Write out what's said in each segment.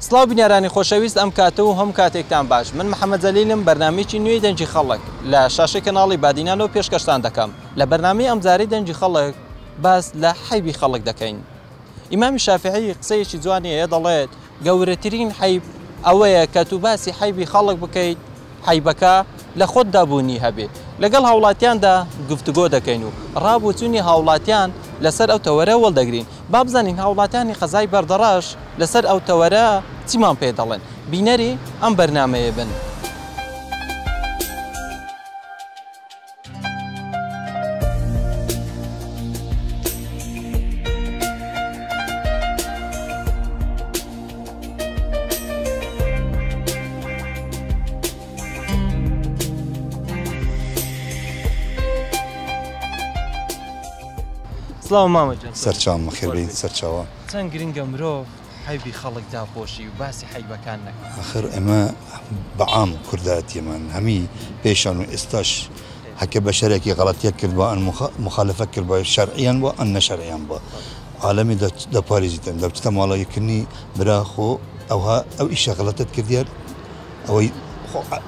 سڵاو بینەرانی خۆشەویست ئەم کاتە و هەم کاتێکتان باش من محەممەد جەلیلم بەرنامەیەکی نوێی دەنجی خەڵک لە شاشەی کەناڵی بادینانەوە پێشکەشتان دەکەم لە بەرنامەی ئەمجارەی دەنجی خەڵک باس لە حەیبی خەڵک دەکەین. ئیمامی شافعی قسەیەکی جوانیە دەڵێت گەورەترین حەیب ئەوەیە کە تو باسی حەیبی خەڵک بکەیت حەیبەکە لە خۆت دابوونی هەبێ لەگەڵ هاوڵاتیاندا گفتوگۆ دەکەین و ڕابوچوونی هاوڵاتیان لەسەر ئەو تەوەرە وەڵدەگرین با بزانین هاوڵاتیانی قەزای بەردەڕاش لەسەر ئەو تەوەرە چیمان پێ دەڵێن بینەری ئەم بەرنامەیە بن. سڵاو مامەجان سەرچاوم خێربێن سەرچاوە چەند گرنگە مرۆڤ حەیبی خەڵک داپۆشی و باسی حەیبەکان نەکات. ئەخر ئەمە بەعام کوردایەتیمان هەمی پێشان و ئێستاش هەکە بە شەرێکی غەڵەتیە کردووە ئەن مخالفە کردوە شەرعیان بووە ئەن نەشەرعیان بووە عالەمی دەپارێزیتن دەبچتە ماڵایەکردنی براخۆ ئەو ئیشە غەڵەتت کردیار ئەوەی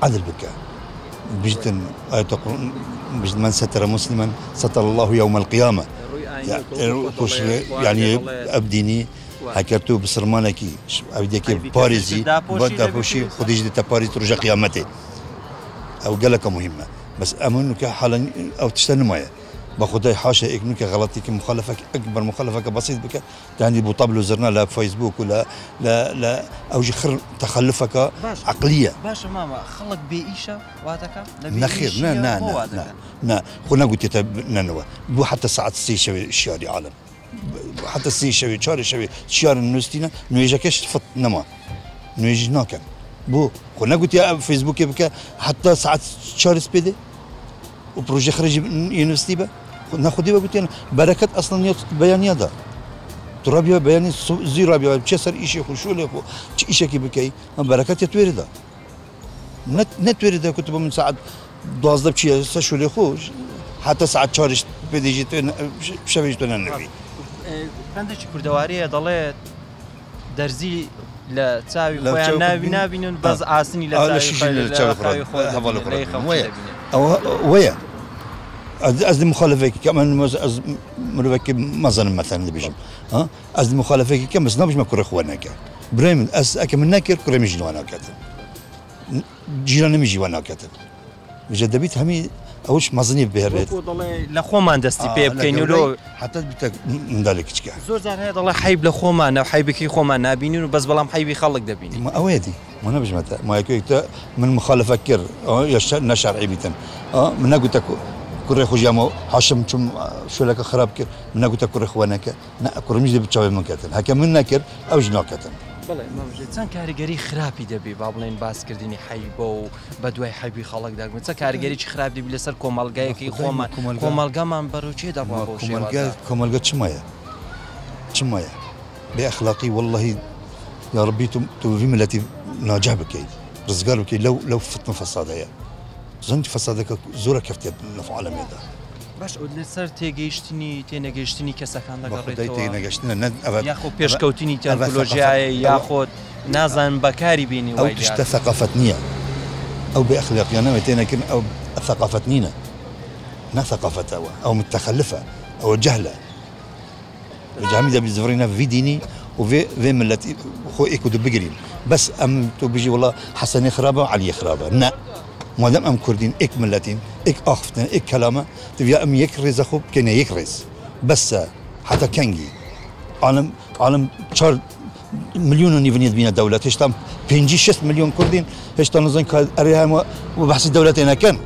عەدل بکە بژتن ئاەتە بژت من ستر مسلما ستر الله يوم القيامة يعني أبديني هكرتو بسرمانكي أبديكي باريزي بدأ خديج دي تباريز رجع قيامته أو قالك مهمة بس أمنك حالا أو تشتني معي بخداي حاشا إنك غلطي كمخالفة أكبر مخالفة بسيط بك يعني بطبل وزرنا لا فيسبوك ولا لا أو جخر تخلفك عقلية باش ماما خلق بإيشة واتك نخير نا خلنا قلت ننوى بو حتى ساعة سي شوي عالم حتى سي شوي شهر النوستينا نويجاكش فط نما نويج ناكن بو خلنا قلت يا فيسبوك بك حتى ساعة شهر سبيدي وبروجي خرج يونيفرسيتي با ناخذ ديبا قلت انا بركه اصلا بيانيه دا ترابيه بياني زي رابيه بشسر شيء خشول شيء كي بكي بركات يتورد نتورد كتب من ساعه 12 بشي شو خوش حتى ساعه شارش بديجي شبيجتنا النبي عندك كردواريه ضليت درزي لا تساوي خويا نابين بس عاسني لا تساوي خويا ويا أزد مخالفك كمان مروك مظن مثلا بيجم ها أزد مخالفك كم بس نبيش ما كره خوانك بريم أكمل ناكر كره مجنون وانا كاتب جيران ميجي وانا كاتب جدبيت همي أوش مظني بهرت لخومان دستي بيب كينولو حتى بتك من ذلك تشكي زور زار هذا الله حيب لخومان أو حيبك خومان نابينين بس بلام حيبي خلق دبيني ما أويدي ما نبيش متى ما يكوي من مخالفة كر نشرعي بيتن من قلت كره خجامو حاشم شم شو لك خراب كر من قلت كره خوانك نا كره مش بتشاوي من كاتن هكا من نكر أو جنا كاتن بله ما مجد سان كارجري خرابي دبي بابلين باس كرديني حيبو بدوي حيبي خلق داك من سان كارجري خراب دبي لسر كومالجاي كي كومالجا من بروشي دابا كومالجا شمايا بأخلاقي والله يا ربي في ملتي ناجح بكي رزقار بكي لو فتنا فسادها زنج فسادك زورا كفتي في عالم هذا باش لسر تيجيشتني تينجيشتني كسكان دقريتو تينجيشتنا ياخو بيشكوتيني تكنولوجيا ياخد نازن بكاري بيني او تشتا ثقافتنيه او باخلاقيا انا متينكن او ثقافتنينا نا ثقافتها او متخلفه او جهله جامده بزفرينا في ديني وفي ملتي خو ايكو دبقرين بس ام تو بيجي والله حسن خرابه وعلي خرابه لا ما دام ام كردين اك ملتين اك اخفتن اك كلامه تبيا ام يكرز اخو كان يكرز بس حتى كانجي عالم 4 مليون نيفنيت بين الدولات هشتم 5-6 مليون كردين هشتم نظن اريها وبحث دولتنا كان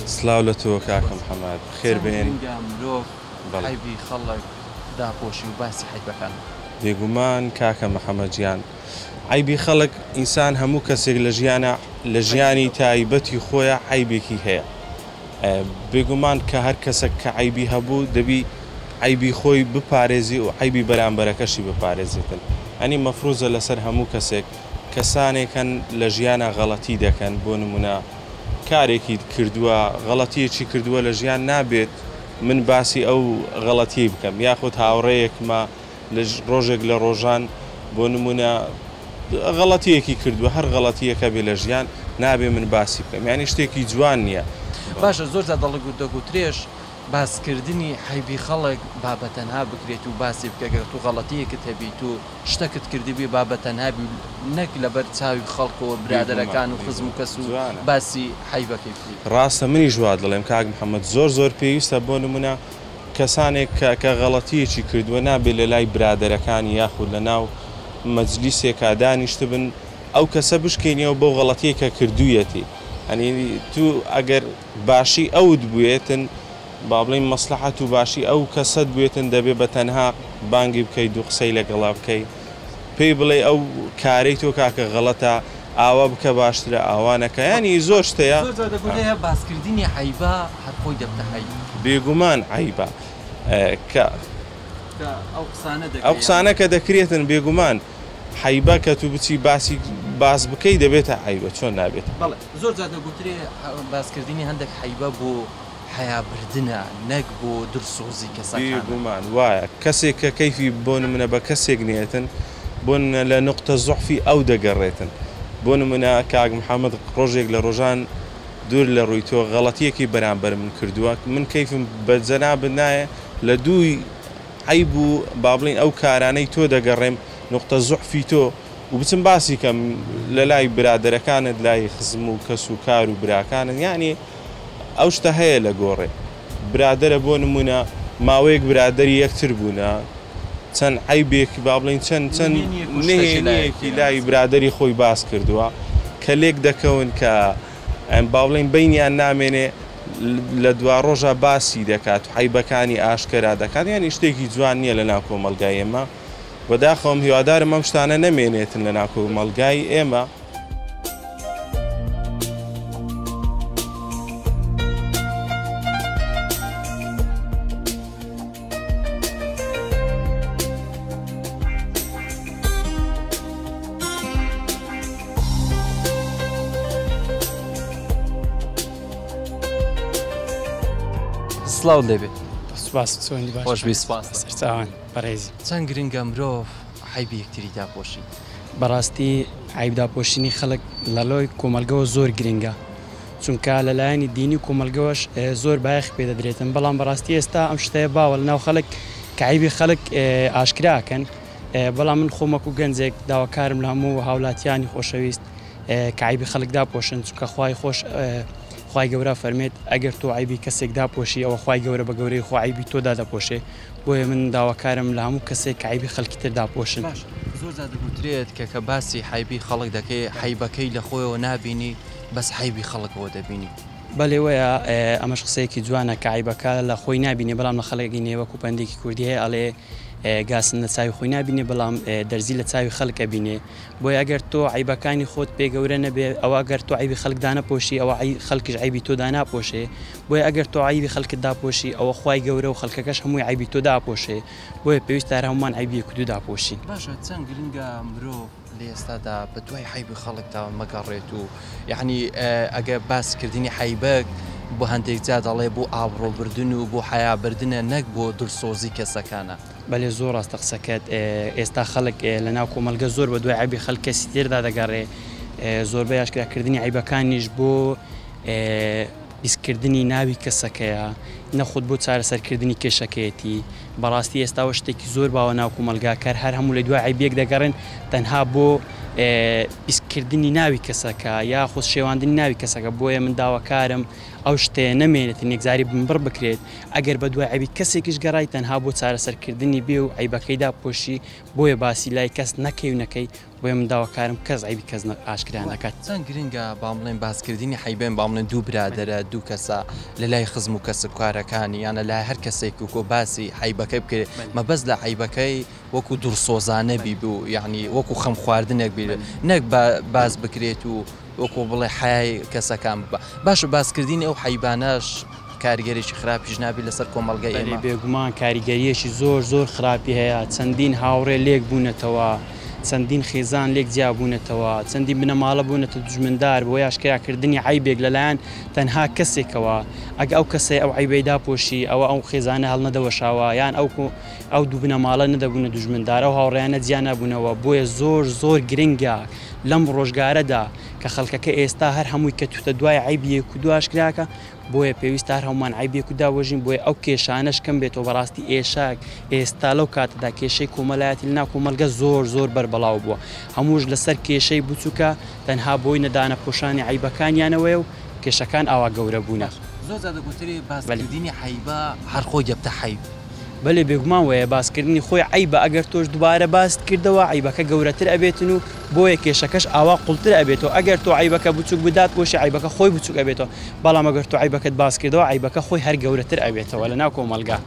سلااو لە تۆ کاکە محەممەد خێر بێن حیبی خەڵک داپۆشی و باسی حیبەکان بێگومان کاکە محەممەدیان عیبی خەڵک ئینسان هەموو کەسێک لە ژیانی تایبەتی خۆیە عیبێکی هەیە بێگومان کە هەر کەسە کە عیبی هەبوو دەبی عیبی خۆی بپارێزی و عیبی بەرامبەرەکەشی بپارێزیتن. ئەنی مەفروزە لەسەر هەموو کەسێک کەسانێکن لە ژیانە غەڵەتی دەکەن بۆ نمونە کارێکی کردووە غەڵەتیەکی کردووە لە ژیان نابێت من باسی ئەو غەڵەتی بکەم یاخود هاوڕێیەکمە لە ڕۆژێک لە ڕۆژان بۆ نمونە غەڵەتیەکی کردووە هەر غەڵەتیەکە بێ لە ژیان نابێ من باسی بکەم یعنی شتێکی جوان نییە. باشە زۆر دەڵگوترێش باسکردنی حیبی خەڵک بابەتەنها بکرێت و باسی بکەگە تو غەڵەتیەکت هەبیت و شتەکت کردی بێ بابەتەنها بی نەک لەبەر چاوی خەڵکەوە برادەرەکان و خزم و کەس و باسی حیبەکەی بکەیت. ڕاستە منی ژواد دەڵێم کاک محەممەد زۆر پێویستە بۆ نمونە کەسانێک کە غەڵەتیەکی کردووە نابێت لە لای برادەرەکانی یاخود لە ناو مەجلیسێکا دانیشت بن ئەو کەسە بشکێنیەوە بەو غەڵەتیە کە کردوویەتی ئەنی تو ئەگەر باشی ئەوت بوێتن با بڵین مەسلحەت و باشی ئەو کەسەت بێتن دەبێ بە تەنها بانگی بکەیت و قسەی لەگەڵا بکەیت پێی بڵێ ئەو کارەی تۆ کاکە غەڵەتە ئاوا بکە باشترە ئەوانەکە ینی زۆر شتەیە باسکردنی حیبا هەر خۆی دەبتە حیب بێگومان عیبە کە ئەو قسانە کە دەکرێتن بێگومان حیبە کە تو بچی باس بکەی دەبێتە عیبە چۆن نابێت. زۆر جا دەگوترێ باسکردنی هەندێک حیبە بۆ حیابردنە نەک بۆ درسۆزی کەسەکان. بێگومان وایە کەسێک کە کەیفی بۆ نمونە بە کەسێک نیەتن بۆ لە نقطە زوحفی ئەو دەگەڕێتن بۆ نمونە کاک محەممەد ڕۆژێک لە ڕۆژان دوور لە ڕووی تۆ غەڵەتیەکی بەرامبەر من کردووە من کەیفم بە جەنابت نایە لە دووی عیب و با بڵین ئەو کارانەی تۆ دەگەڕێم نقطە زوحفی تۆ و بچم باسی کەم لە لای برادەرەکانت لای خزم و کەس و کار و براکانن یعنی ئەو شتە هەیە لە گۆڕێ برادرە بۆ نمونە ماوەیەک برادری یەکتر بوونە چەند عیبێکی با بڵین چەند نهێنیەکی لای برادری خۆی باس کردووە کە لێک دەکەون کە با بڵین بینیان نامێنێ لە دوا ڕۆژە باسی دەکات و حیبەکانی ئاشکرا دەکات یعنی شتێکی جوان نییە لە ناو کۆمەلگای ئێمە بەداخەوم هیوادارم ئەم شتانە نەمێنێتن لە ناو کۆمەلگای ئێمە. سڵاو دەبێت خۆشبیستان بەڕێزی چەند گرنگە مرۆڤ حیبی یەکتری داپۆشی. بەڕاستی عیبداپۆشینی خەڵک لە لای کۆمەلگەوە زۆر گرنگە چونکە لەلایەنی دینی کۆمەلگەوەش زۆر بایەخ پێدەدرێتن بەڵام بەڕاستی ئێستا ئەم شتەیە باوە لە ناو خەڵک کە عیبی خەڵک ئاشکراکەن بەڵام من خۆمەک و گەنجێک داواکارم لە هەموو هاوڵاتیانی خۆشەویست کە عیبی خەڵک داپۆشن چونکە خوای خۆش خوای گەورە فەرمێت ئەگەر تۆ عیبی کەسێک داپۆشی ئەوە خوای گەورە بە گەورەی خۆ عیبی تۆدا دەپۆشێ بۆیە من داواکارم لە هەموو کەسێک کە عیبی خەڵکی تر داپۆشن. زۆر دەگوترێت کە باسی حیبی خەڵک دەکەی حیبەکەی لە خۆیەوە نابینی بەس حیبی خەڵکەوە دەبینی. بەڵێ وەیە ئەمەش قسەیەکی جوانە کە عیبەکە لە خۆی نابینێ بەڵام لە خەڵکی نێوەکو پەندێکی کوردی هەیە ئەڵێ گاسن لە چاوی خۆی نابینێ بەڵام دەرزی لە چاوی خەڵکە بینێ بۆیە ئەگەر تۆ عیبەکانی خۆت پێگەورە نەبێ ئەوە ئەگەر تۆ عیبی خەڵک دانەپۆشی ئەوە خەڵکیش عیبی تۆ داناپۆشێ بۆیە ئەگەر تۆ عیبی خەڵکت داپۆشی ئەوە خوای گەورە و خەڵکەکەش هەمووی عیبی تۆ داپۆشێ بۆیە پێویستە هەمومان عیبی یەکدوو داپۆشین. باشە چەند گرنگە مرۆڤ لە ئێستادا بە دوای حیبی خەڵکدا مەگەڕێت و یعنی ئەگە باسکردنی حیبەک بۆ هەندێک جا دەڵێ بۆ ئابڕۆبردن و بۆ حیابردنە نەک بۆ دڵسۆزی کەسەکانە. بەلێ زۆر ڕاستە قسەکەت ئێستا خەڵک لە ناو کۆمەلگە زۆر بە دوای عیبی خەڵک کەسی تێردا دەگەڕێ زۆربەی ئاشکراکردنی عیبەکانیش بۆ بیسکردنی ناوی کەسەکەیە نەخۆت بۆ چارەسەرکردنی کێشەکەیەتی بەڕاستی ئێستاوە شتێکی زۆر باوە ناو کۆمەلگاکار هەر هەموو لە دوای عیبێک دەگەڕێن تەنها بۆ بیسکردنی ناوی کەسەکە یا خۆ شێواندنی ناوی کەسەکە بۆیە من داواکارم ئەو شتەیە نەمێنێت یەکجاری بمبڕ بکرێت ئەگەر بە دوای عیبی کەسێکیش گەڕای تەنها بۆ چارەسەرکردنی بێ و عیبەکەی داپۆشی بۆیە باسی لای کەس نەکەی و نەکەی بۆیە من داواکارم کەس عیبی کەس ئاشکرا نەکات. چەند گرنگە با بڵێن باسکردنی حیبێن با بڵێن دوو برادەرە دوو کەسە لە لای خزم و کەسب کارەکانی یانە لای هەر کەسێک و کۆ باسی حیبەکەی بکرێت مەبەست لە حیبەکەی وەکو دوورسۆزانە بی بوو یعنی وەکو خەم خواردنێک بێت نەک باز بکرێت و وەکو بڵێ حیای کەسەکان ببە باشە باسکردنی ئەو حیبانەش کاریگەریی خراپیش نابی لەسەر کۆمەڵگەی ئێمە بێگومان کاریگەریەکی زۆر خراپی هەیە چەندین هاوڕێ لێک بوونەتەوە چەندین خێزان لێک جیابوونەتەوە چەندین بنەماڵە بوونەتە دوژمندار بۆ یاشکراکردنی عیبێک لەلایەن تەنها کەسێکەوە ئەگە ئەو کەسێ ئەو عیبەیدا پۆشی ئەو خێزانە هەڵ نەدەوەشاوە یان ئەو دوو بنەماڵە نەدەبوونە دوژمندار ئەو هاوڕێیانە جیان نەبوونەوە بۆیە زۆر گرنگە لەم ڕۆژگارەدا کە خەڵکەکە ئێستا هەر هەمووی کە توتە دوای عیبیەک و دواشکراکە بۆیە پێویستە هەر هەمومان عیبێک و داوەژین بۆیە ئەو کێشانەش کەم بێتەوە بەڕاستی ئێشاک ئێستا لەو کاتەدا کێشەی کۆمەلایەتی لەناو کۆمەلگە زۆر بەربەڵاو بووە هەمووش لەسەر کێشەی بچووکە تەنها بۆی نەدانە پۆشانی عیبەکانیانەوەی و کێشەکان ئاوا گەورە بوونە زۆر دەگوتری باسکردنی حیبە هەر خۆی دەبتە حیب بەڵێ بێگومان وەیە باسکردنی خۆی عیبە ئەگەر تۆش دووبارە باست کردەوە عیبەکە گەورەتر ئەبێتن و بۆیە کێشەکەش ئاوا قوڵتر ئەبێتەوە ئەگەر تۆ عیبەکە بچووک بدات بۆشی عیبەکە خۆی بچووک ئەبێتەوە بەڵام ئەگەر تۆ عیبەکەت باس کردەوە عیبەکە خۆی هەر گەورەتر ئەبێتەوە لەناو کۆمەلگا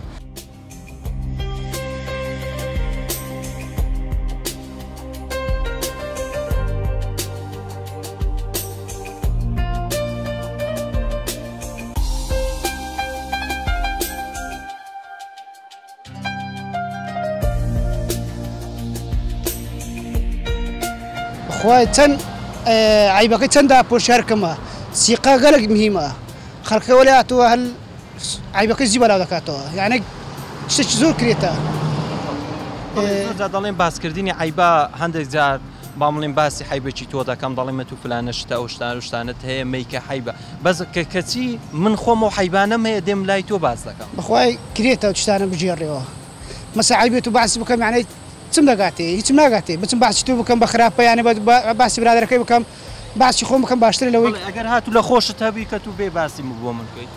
خوای چەند عیبەکەی چەنددا پۆشارکەمە سیقا گەلێک مهمە خەڵکە وەلای هاتووە هەل عیبەکەی زی بەلاو دەکاتەوە یعنی شتێکی زۆر کرێتە دەڵێن باسکردنی عیبە هەندێک جار بامڵین باسی حیبێکی تۆ دەکەم دەڵێمە تو فلانە شتە ئەو شتانت هەیە مەیکە حیبە بەس کەچی من خۆم و حیبانەم هەیە دێم لای تۆ باس دەکەم بەخوای کرێتە شتانە بژێڕێەوە مەسا عیبێت و باسی بکەم یعنی چم دەگاتێ هیچم ناگاتێ بچم باسی تۆ بکەم بە خراپە یانە باسی برادەکەی بکەم باسی خۆم بکەم باشتر لەوەی ئەگەر هاتو لە خۆشت هەبی کە تو بێ باسی بۆ من بکەیت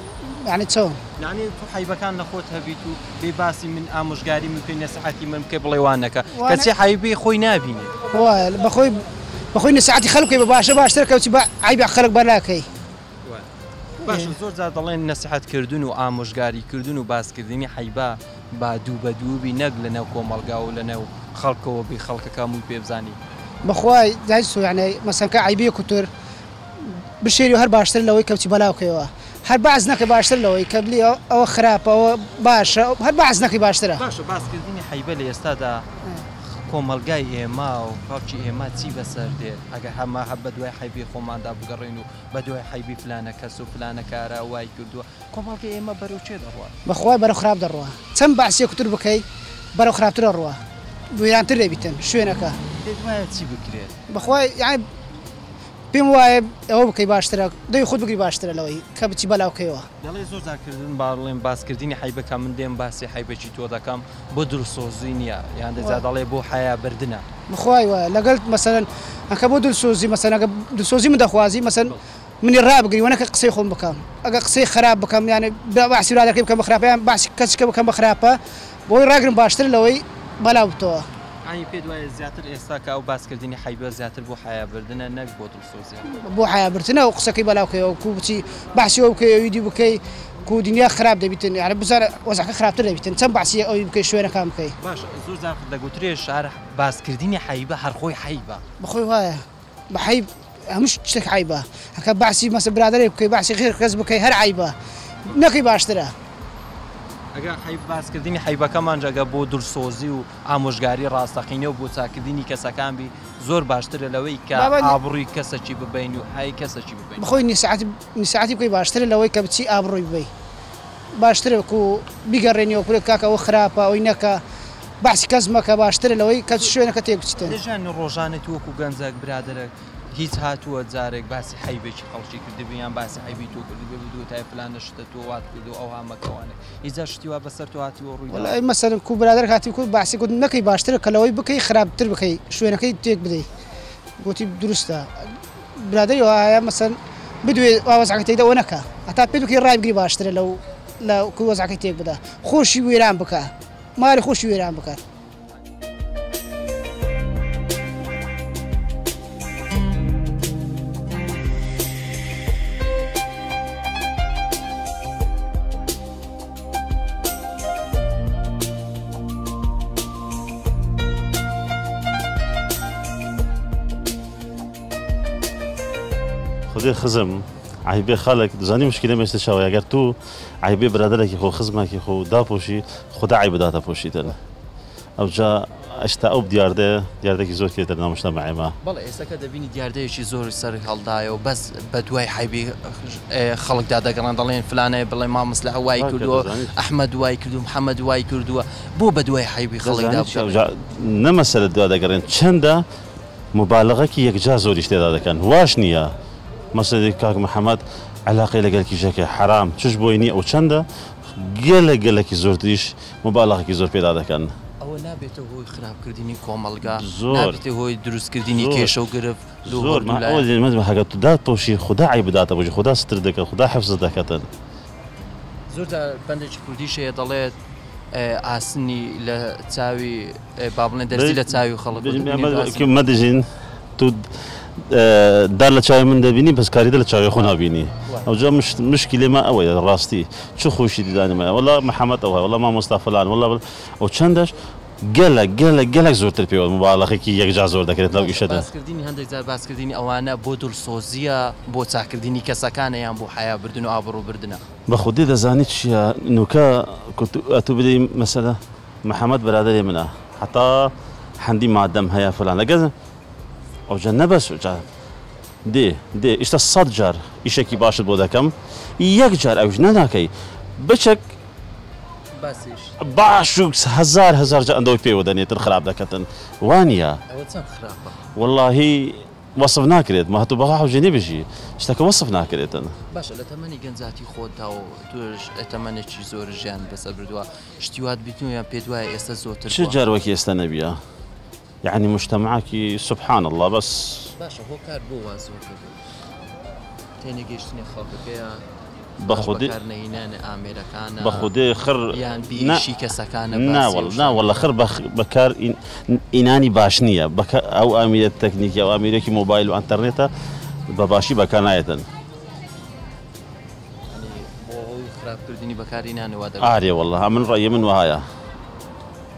یعنی چۆن یعنی تو حیبەکان لە خۆت هەبیت و بێ باسی من ئامۆژگاری من بکەی نەسەحەتی من بکەی بڵێ وان نەکە کەچی حیبی خۆی نابینی بەخۆی نەسەحەتی خەڵک بکەی بە باشتر کەوتی بە عیبی خەڵک بەرناکەی باش زۆر جار دەڵێن نەسیحەتکردن و ئامۆژگاریکردن و باسکردنی حیبە با دوو بە دووبی نەک لەنێو کۆمەڵگا و لەنێو خەڵکەوە بێ خەڵکەکە مووی پێبزانی بەخوای دایسو یعنی مەسەنکە عیبی کوتر بشێری و هەر باشتر لەوەی کەوتی بەلاوکەوە هەر باز نەکەی باشتر لەوەی کە بلی ئەوە خراپەوە باشە هەر باز نەکەی باشترە باشە باسکردنی حیبە لە ئێستادا کۆمەلگای ئێمە و پاچی ئێمە چی بەسەر دێت ئەگەر هەمە هەب بە دوای حیبی خۆماندا بگەڕین و بە دوای حیبی فلانە کەس و فلانە کارە وای کردووە کۆمەڵگەی ئێمە بەرەو چێ دەڕوات بەخوای بەرەو خراپ دەڕوە چەند باسی کوتر بکەی بەرەو خراپتر دەڕوە وێرانتر دەبیتن شوێنەکە وایە چی بکرێت بەخوای یعنی پێم وایە ئەوە بکەی باشترە دەی خودت بگری باشترە لەوەی کە بچی بەلاوکەیەوە دەڵێ زۆر جارکردن باڵێن باسکردنی حیبەکە من دێم باسی حیبەکی تۆ دەکەم بۆ دڵسۆزی نییە یان دەجا دەڵێ بۆ حیا بردنە بخوای وایە لەگەڵ مەسەلەن ئەکە بۆ دڵسۆزی مەسەلەن ئەگە دڵسۆزی من دەخوازی مەسەلەن منی ڕابگری وەنەکە قسەی خۆم بکەم ئەگە قسەی خراپ بکەم یعنی باسی برادەکەی بکەم بە خراپیان باسی کەسکە بکەم بە خراپە بۆی ڕاگرم باشتر لەوەی بەلاو بتەوە ئانی پێ دوایە زیاتر ئێستا کە ئەو باسکردنی حیبە زیاتر بۆ حیابردنە نەک بۆ دڵسۆزی بۆ حیابردنە و قسەکەی بەلاوکەوە کو بچی باسی ئەو بکەی ویدی بکەی کو دنیا خراپ دەبیتن یعنی بزانە وەزعەکە خراپتر دەبیتن چەند باسی ئەوی بکەی شوێنەکان بکەی باش زۆر جار دەگوترێ شار باسکردنی حیبە هەر خۆی حیبە بەخۆی وایە بە حیب هەموو شتێک عیبە هەکە باسی مەسە برادەرێک بکەی باسی غیر کەس بکەی هەر عیبە نەکەی باشترە ئەگە حیب باسکردنی حیبەکەمان جەگە بۆ دڵسۆزی و ئامۆژگاری ڕاستەقینە و بۆ چاکردنی کەسەکان بی زۆر باشترە لەوەی کە ئابڕووی کەسەکی ببین و های کەسەکی ببین بخۆی نیساعتی بکەی باشترە لەوەی کە بچی ئابڕووی ببی باشترە و بیگەڕێنیەوە پرێک کاکە ئەوە خراپە ئەوی نەکە باسی کەس مەکە باشترە لەوەی کە شوێنەکە تێک بچیتن دەژان ڕۆژانێت وەکو گەنجێک برادەرێک هیچ هاتووە جارێک باسی حیبێکی خەڵکی کردبیان باسی حیبی تۆ کردی بێ تای فلانە شتە تۆ وات کردو ئەو هەمەکەوانێ هیچ شتیوا بەسەر تۆ هاتیوە ڕووی وڵای مەسەلەن کو برادەر هاتی کو باسی گوت نەکەی باشترە کە لەوەی بکەی خراپتر بکەی شوێنەکەی تێک بدەیت گوتی دروستە برادەری وایە مەسەن بدوێ وەزعەکە تێکدا ئەوە نەکە هەتا پێ دوکەی ڕای بگری باشترە لە وەزعەکەی تێک بدە خۆشی وێران بکە ماری خۆشی وێران بکات خودی خزم عیبی خالق دزانی مشکلی میشه شاوی اگر تو عیبی برادر کی خو خزمه کی خو دا پوشی خدا عیب داتا پوشیدن او جا اشتا دیارده کی زور کی در مجتمع ما بەڵێ ئێستاکە دەبینی دیاردەیەکی زۆر سەر هەڵدایە و بەس بە دوای حیبی خەڵکدا دەگەڕان دەڵێن فلانەیە بڵێ مامەسلەح وای کردووە ئەحمەد وای کردو محەممەد وای کردووە بۆ بە دوای حیبی خەڵکدا نەمەسەر دوا دەگەڕێن چەندە مبالغەکی یەکجا زۆریش تێدا دەکەن واش نییە مەسەلەی کاک محەممەد علاقەی لەگەل کیژەکە حرام چش بۆی نییە ئەو چەندە گەلێکی زۆردریش مبالغێکی زۆر پێدا دەکەن ئەوە نابێتە هۆی خراپکردنی کۆمەلگا زۆر هۆی دروستکردنی کێشە و گرفت زۆر هەگە تو دا پۆشی خدا عیب بداتە بۆژی خدا ستر دەکەن خدا حفظ دەکەتن زۆر بەندێکی کوردیشەیە دەڵێت ئاسنی لە چاوی با بڵێن دەرزی لە چاوی خەڵک مەدەژین تو دار لە چاوی من دەبینی بەس کاریدە لە چاوی خۆ نابینی ئەوجا مشکلی ما ئەوەیە ڕاستی چ خۆشی دیدانمایە وەڵا محەممەد ئەوە وەڵا مامۆستا فلان وەڵا ئەو چەندەش گەلک زۆرتر پێوە مبالغێکی یەکجا زۆر دەکرێت لەو ئیشەدا باسکردنی هەندێک جار باسکردنی ئەوانە بۆ دڵسۆزیە بۆ چاکردنی کەسەکانە یان بۆ حیابردن و ئابڕووبردنە بە خودی دەزانیت چییە نوکە ئەتو بدەی مەسەلە محەممەد بەرادەری منە حتا هەندی مادەم هەیە فلان لەگەز ئەوجا نەبەس دێ ئیشتە 100 جار ئیشێکی باشت بۆ دەکەم یەک جار ئەوش نەناکەی بچەک باش و هزار جا ئەندەوەی پێوە دەنێتتر خراپ دەکەتن وانە واللهی وەصف ناکرێت ما هەتوو بەها حوجێنی بژی شتەکە وەصف ناکرێتن باشە لە تەمەنی گەنجاتی خۆتا و توش تەمەنێکی زۆر ژیان بەسەر بردووە شتیوات بیتنیان پێ دوایە ئێستا زۆرتر چ جارۆکی ئێستا نەبیە يعني مجتمعك سبحان الله بس باشا هو كار بو وازو تاني جيشتني خلقك بخودي امريكانا بخودي خر يعني بيشي كسكانه نا والله خر بكار اناني باشنيه او امير تكنيكي او امريكي موبايل وانترنت بباشي بكانايتن يعني بو خراب كردني بكار اناني وادر عاري والله من رايي من وهايا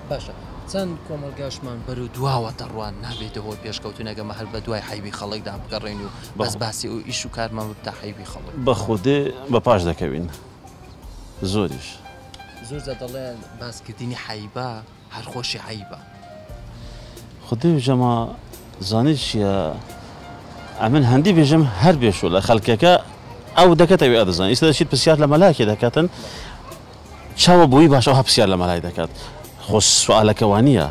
باشا چەند کۆمەلگاشمان بەرەو دواوەتە ڕوان نابێتەوە پێشکەوتنەکە مەهەل بە دوای حیبی خەڵکدا بگەڕێن و بەس باسی و ئیش و کارمان بتا حیبی خەڵک بە خودێ بە پاش دەکەوین زۆریش زۆر دەڵێن باسکردنی حیبە هەر خۆشی حیبە خودێ ژەما زانیت چییە ئەمن هەندی بێژم هەر بێشۆ لە خەڵکەکە ئەو دەکەتەوێ ئەدەزانانی ئێستا دەچیت پرسیار لە مەلایەکی دەکاتن چاوە بووی باشە ئەو پرسیار لە مەلای دەکات خۆش سوالەکە وانە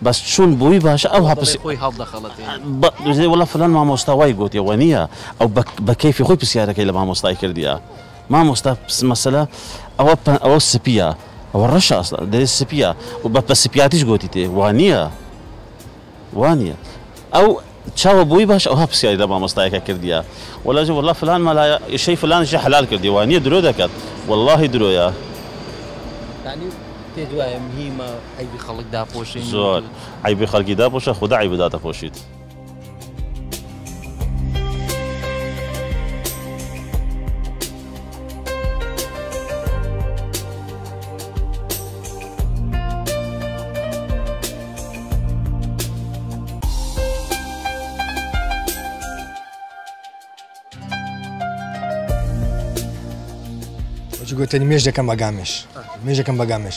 بەس چون بووی باشە ئەو خۆی هەڵدەخەڵەت وڵە فلان مامۆستاوای گوتیە وانە ئەو بە کەیفی خۆی پرسیارەکەی لە مامۆستای کردیە مامۆستا مەسەلە ئەوە سپیە ئەوە ڕەشە دەێت سپیە و بە سپیاتیش گوتی تێ وانە ئەو چاوە بووی باش ئەوها پرسیاری لە مامۆستایەکە کردیە وەڵا وڵا فلان مەلایە ئیشەی فلانشی حەلال کردی وانە درۆ دەکات واللهی درۆیە پێ دوایە مهمە عیبی خەڵک داپۆشین زۆر عیبی خەڵکی داپۆشە خدا عیب بداتە پۆشیت گوتنی مێژ دەکەم بەگامێش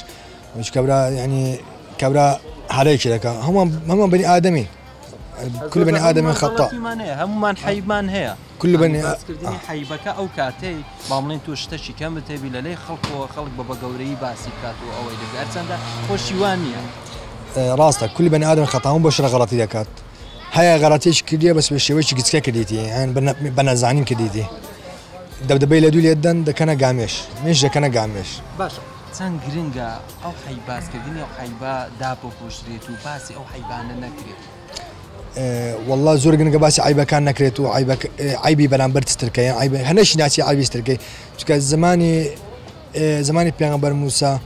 کەبرا ینی کەبرا هەرەیەکی دەکە هەمووان بنی ئادەمی كل بني آدم خطأ هەمومان حیبمان هەیە كل بني حیبەکە ئەو کاتەی باڵێن تۆ شتەشی کەم بتێبی لە لەی خەڵک بە گەورەی باسی بکات و ئەوەی دەگەر چەندە خۆشیوان نییە ڕاستە كل بني آدم خطأ هەموو بەشرە غەڵەتی دەکات هەیە غەڵەتێکی کردیە بەس بە شێوەیەکی گچکە کردیتی یان بە نەزانین کردیتی دەبدەبەی لە دوو لێدەن دەکەنە گامێش مێژ دەکەنە گامێش باشە چەند گرنگە ئەو حیباسکردنی ئەو حیبا داپۆپۆشرێت و باسی ئەو حیبانە نەکرێت والله زۆر گرنگە باسی عیبەکان نەکرێت و عیبی بەرامبەر سترکەیە هەنەشی ناچی عیبی سترکەی چونکە زمانی پێغەمبەر موسا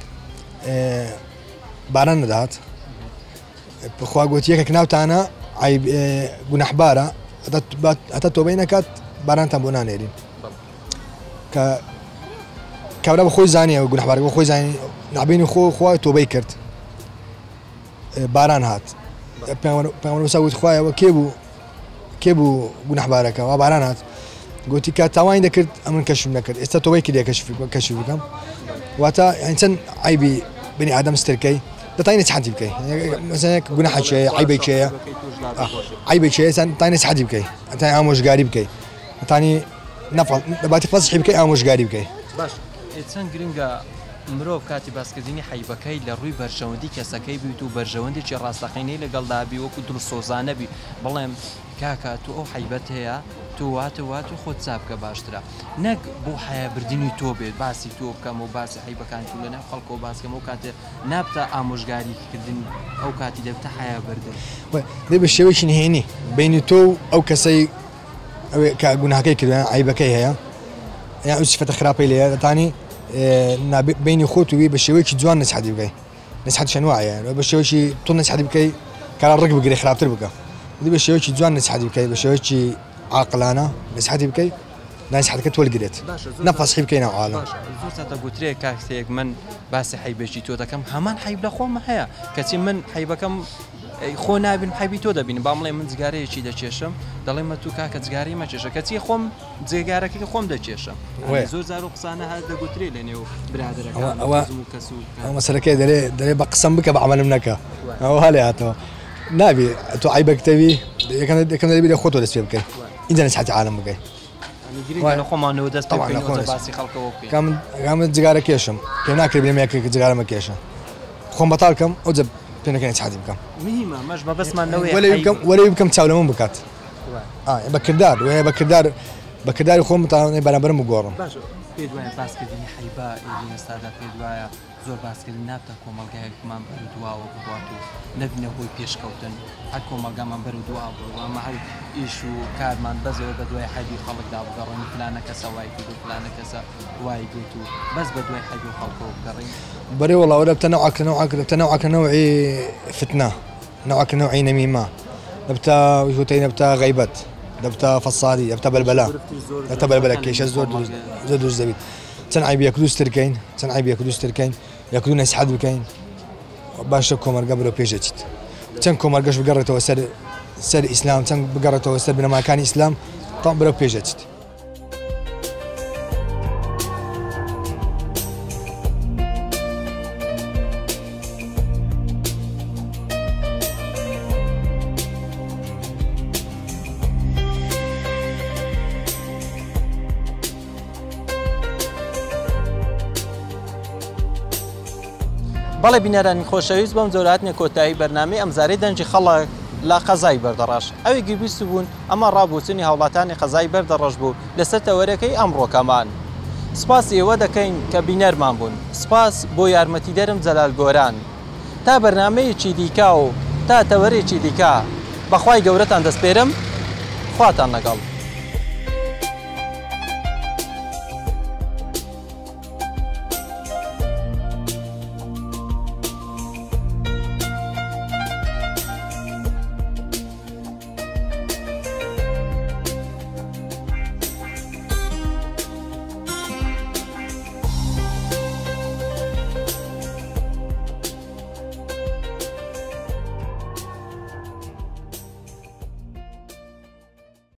باران نەدات بخوا گوتی یەکێک ناوتانە گونەحبارە هەتا تۆبەی نەکات بارانتان بۆ نانێرین کە کابرا بە خۆی زانیە و گونەحبارەکە بە خۆی زانی نابینی خۆی تۆبەی کرد باران هات پێغەمبەر موسا گوت خوایەوە کێ بوو گونەحبارەکە وا باران هات گوتی کە تاوانی دەکرد ئەمن کەشم نەکرد ئێستا تۆی کردێ کەشی بکەم واتە چەند عیبی بنی ئادەم سترکەی دەتانێت حەدی بکەیت مەسەڵەن گوناحە چێیە عیبێک چێیە عیبێک چێیە دەتانێت حەدی بکەیت دەتانێت ئامۆژگاری بکەیت دەتانی دەباتی فەسحی بکەیت ئامۆژگاری بکەیت باش چەند گرنگە مرۆڤ کاتی باسکردنی حیبەکەی لە ڕووی بەرژەوەندی کەسەکەی بیت و بەرژەوەندێکی ڕاستەقینەی لەگەڵدابی وەکو دڵسۆزانە بی بڵێم کاکە تو ئەو حیبەت هەیە تو وات و خۆت چاپ بکە باشترە نەک بۆ حیابردننی تۆ بێت باسی تۆ بکەم و باسی حیبەکان تو لەناو خەڵکۆ باسکەم و کاتێ نابتە ئامۆژگاریکردن ئەو کاتی دەبتە حیابردن دێ بە شێوەیەکی نهێنی بینی تۆ ئەو کەسەی کە گوناهەکەی کردویان عیبەکەی هەیە یان ئەو سفەتە خراپەی لێیە دەتانی بینی خۆتوی بە شێوەیەکی جوان نەسحەدی بکەیت نەسحەت چەند وایە بە شێوەیەکی تۆ نەسحەدی بکەیت کارە ڕێک بگرێ خراپتر بکە بە شێوەیەکی جوان نەسحەدی بکەیت بە شێوەیەکی عاقلانە نەسحەتی بکەیت نەسحەتەکەت وەرگرێت نەفەسحی بکەی ناو عالەم زۆر ساتە گوترێ کاکتێک من باسی حیبێکی تۆ دەکەم هەمان حیب لە خۆمە هەیە کەچی من حیبەکەم خۆ نابین حیبی تۆ دەبین بامڵێ من جگارەیەکی دەچێشم دەڵێ مە تو کاکە جگاری مەچێشە کەچی خۆم جێگارەکەی خۆم دەچێشم زۆر زار و قسانە هەر دەگوترێ لە نێو برادرەکان ئەو مەسەلەکەی دەرێ بە قسەم بکە بە عملم نەکە ئەو هەڵێ هاتەوە نابی تۆ عیبەکتەوی یەکەم دەبی لە خۆتۆ دەست پێ بکەیت اینجا نەسحەتی عالەم بکەیت خۆمانەوە دەست باسی خەڵکەوە من جگارە کێشم پێم ناکرێت بێم یەکێک جگارەمە کێشە خۆم بەتاڵ بکەم ئەو جە پێ نەکەی نەسحەتی بکەم مەش بە بەسمانەوەی وەرەی بکەم چاولەمە بکات بەکردار وێ بەکردداری خۆم بتانێ بەرامبەرم بگۆڕم پێ دوایە باسکردنی حیبا ئێستادا پێ دوایە زۆر باسکردن نابتە کۆمەلگایەکمان بەر دواوە بگات و نەبینە هۆی پێشکەوتن هەر کۆمەلگامان بەر دوا بڕ ئەمە هەر ئیش و کارمان بەزەوە بە دوای حەدی خەڵکدا بگەڕێن پلانە کەسە وای کرد و پلانە کەسە وای گوت و بەس بە دوای حەدی و خەڵکەوە بگەڕین بەرێ وەڵاوە بتە نەوعکە نەوعی فتنە نەوعکە نەوعی نەمیمە دەبتە وتەی نەبتە غەیبەت دەبتە فەسادی دەبتە بەلبەلا دەبتە بەلبەلە کێشە زۆر دروست دەبێت چەند عیب یەک دووسترکەین چەند عیب یەک دووسترکەین یەکدو نەسحەت بکەین باشە کۆمەلگا بەرەو پێشەچیت چەند کۆمەلگەش بگەڕێتەوە سەر ئیسلام چەند بگەڕێتەوە سەر بنەماکانی ئیسلام تام بەرەو پێشەچیت بەڵێ بینەرانی خۆشەویست بەم جۆراتنە کۆتایی بەرنامەی ئەمزارەی دەنجی خەڵک لە قەزای بەردەڕەش ئەوی گویست بوون ئەمە ڕابوچنی هاوڵاتانی قەزای بەردەڕەش بوو لەسەر تەوەرەکەی ئەمڕۆکەمان سپاس ئێوە دەکەین کە بینەرمان بوون سپاس بۆ یارمەتی دەرم جەلال گۆران تا بەرنامەیەکی دیکا و تا تەوەرێکی دیکە بەخوای گەورەتان دەستپێرم خواتان لەگەڵ